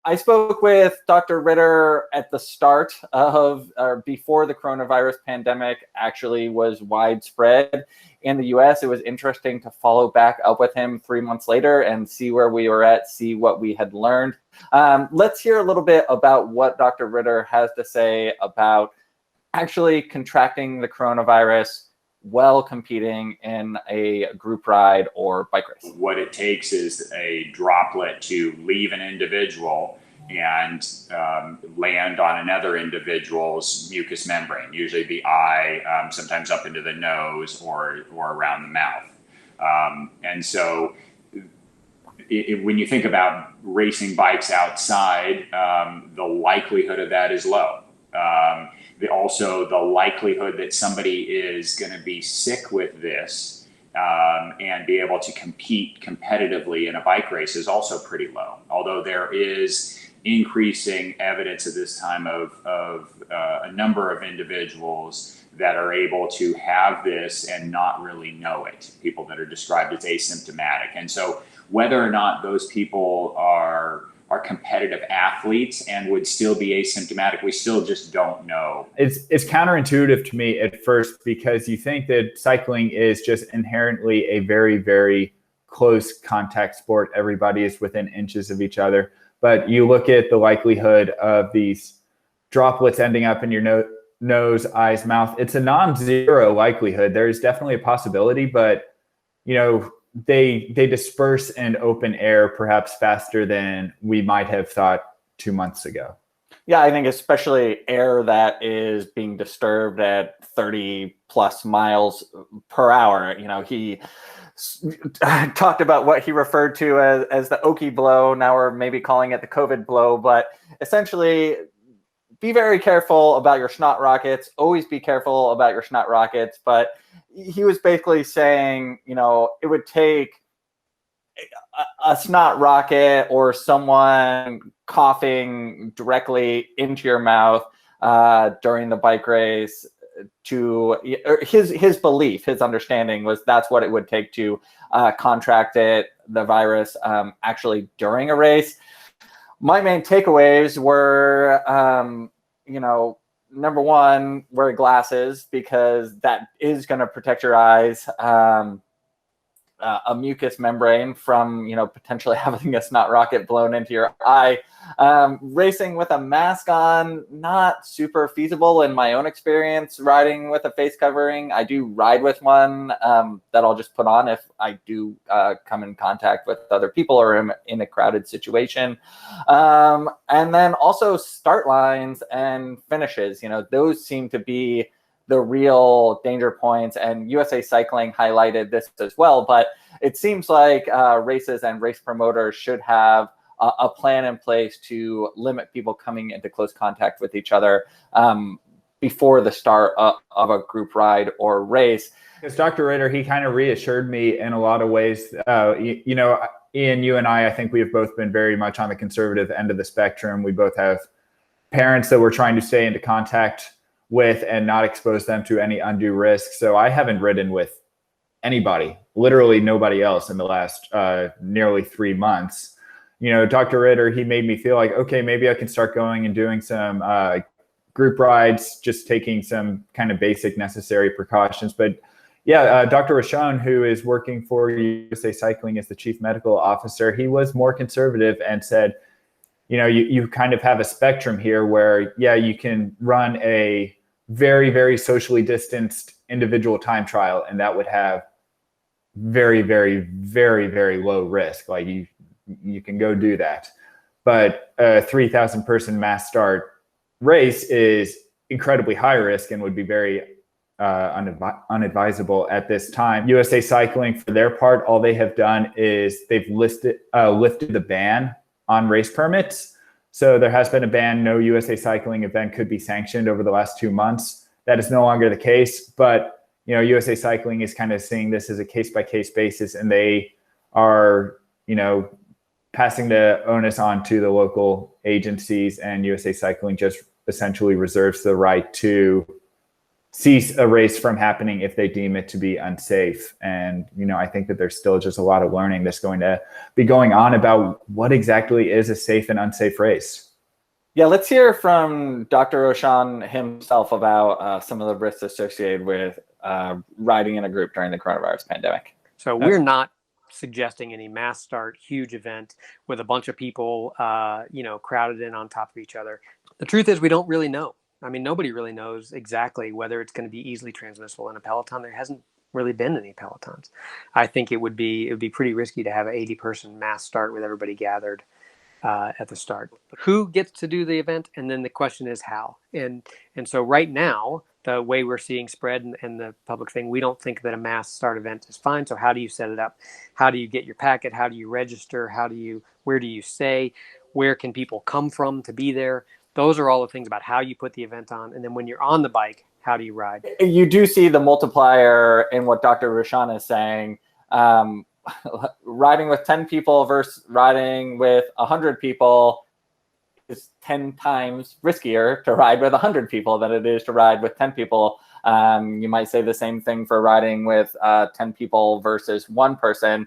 I spoke with Dr. Ritter at the start of, or before the coronavirus pandemic actually was widespread in the US. It was interesting to follow back up with him 3 months later and see where we were at, see what we had learned. Let's hear a little bit about what Dr. Ritter has to say about actually contracting the coronavirus while competing in a group ride or bike race. What it takes is a droplet to leave an individual and land on another individual's mucous membrane, usually the eye, sometimes up into the nose or around the mouth. And so when you think about racing bikes outside, the likelihood of that is low. Also, the likelihood that somebody is going to be sick with this and be able to compete competitively in a bike race is also pretty low. Although there is increasing evidence at this time of a number of individuals that are able to have this and not really know it, people that are described as asymptomatic. And so whether or not those people are competitive athletes and would still be asymptomatic, we still just don't know. It's counterintuitive to me at first, because you think that cycling is just inherently a very, very close contact sport. Everybody is within inches of each other. But you look at the likelihood of these droplets ending up in your nose, eyes, mouth. It's a non-zero likelihood. There's definitely a possibility, but they disperse in open air perhaps faster than we might have thought 2 months ago. Yeah, I think especially air that is being disturbed at 30 plus miles per hour. He talked about what he referred to as the Oki blow. Now we're maybe calling it the COVID blow, but essentially be very careful about your snot rockets. Always be careful about your snot rockets. But he was basically saying, it would take a snot rocket or someone coughing directly into your mouth during the bike race to his belief, his understanding was that's what it would take to contract the virus actually during a race. My main takeaways were, number one, wear glasses because that is going to protect your eyes. A mucous membrane from, potentially having a snot rocket blown into your eye. Racing with a mask on, not super feasible in my own experience. Riding with a face covering, I do ride with one that I'll just put on if I do come in contact with other people or am in a crowded situation. And then also start lines and finishes, those seem to be the real danger points, and USA Cycling highlighted this as well. But it seems like races and race promoters should have a plan in place to limit people coming into close contact with each other before the start of a group ride or race. Because Dr. Ritter, he kind of reassured me in a lot of ways. Ian, you and I think we have both been very much on the conservative end of the spectrum. We both have parents that we're trying to stay into contact with and not expose them to any undue risk. So I haven't ridden with anybody, literally nobody else in the last nearly 3 months. Dr. Ritter, he made me feel like, okay, maybe I can start going and doing some group rides, just taking some kind of basic necessary precautions. But yeah, Dr. Rochon, who is working for USA Cycling as the chief medical officer, he was more conservative and said, you kind of have a spectrum here where, yeah, you can run a very, very socially distanced individual time trial, and that would have very, very, very, very low risk. Like you can go do that. But a 3,000 person mass start race is incredibly high risk and would be very unadvisable at this time. USA Cycling, for their part, all they have done is they've lifted the ban on race permits. So there has been a ban. No USA Cycling event could be sanctioned over the last 2 months. That is no longer the case, but USA Cycling is kind of seeing this as a case-by-case basis, and they are, passing the onus on to the local agencies, and USA Cycling just essentially reserves the right to cease a race from happening if they deem it to be unsafe. And, I think that there's still just a lot of learning that's going to be going on about what exactly is a safe and unsafe race. Yeah, let's hear from Dr. Roshan himself about some of the risks associated with riding in a group during the coronavirus pandemic. So we're not suggesting any mass start huge event with a bunch of people, crowded in on top of each other. The truth is we don't really know. I mean, nobody really knows exactly whether it's going to be easily transmissible in a peloton. There hasn't really been any pelotons. I think it would be pretty risky to have an 80-person mass start with everybody gathered at the start. Who gets to do the event? And then the question is how. And so right now, the way we're seeing spread and the public thing, we don't think that a mass start event is fine. So how do you set it up? How do you get your packet? How do you register? Where do you stay? Where can people come from to be there? Those are all the things about how you put the event on. And then when you're on the bike, how do you ride? You do see the multiplier in what Dr. Roshan is saying. Riding with 10 people versus riding with 100 people is 10 times riskier to ride with 100 people than it is to ride with 10 people. You might say the same thing for riding with 10 people versus one person.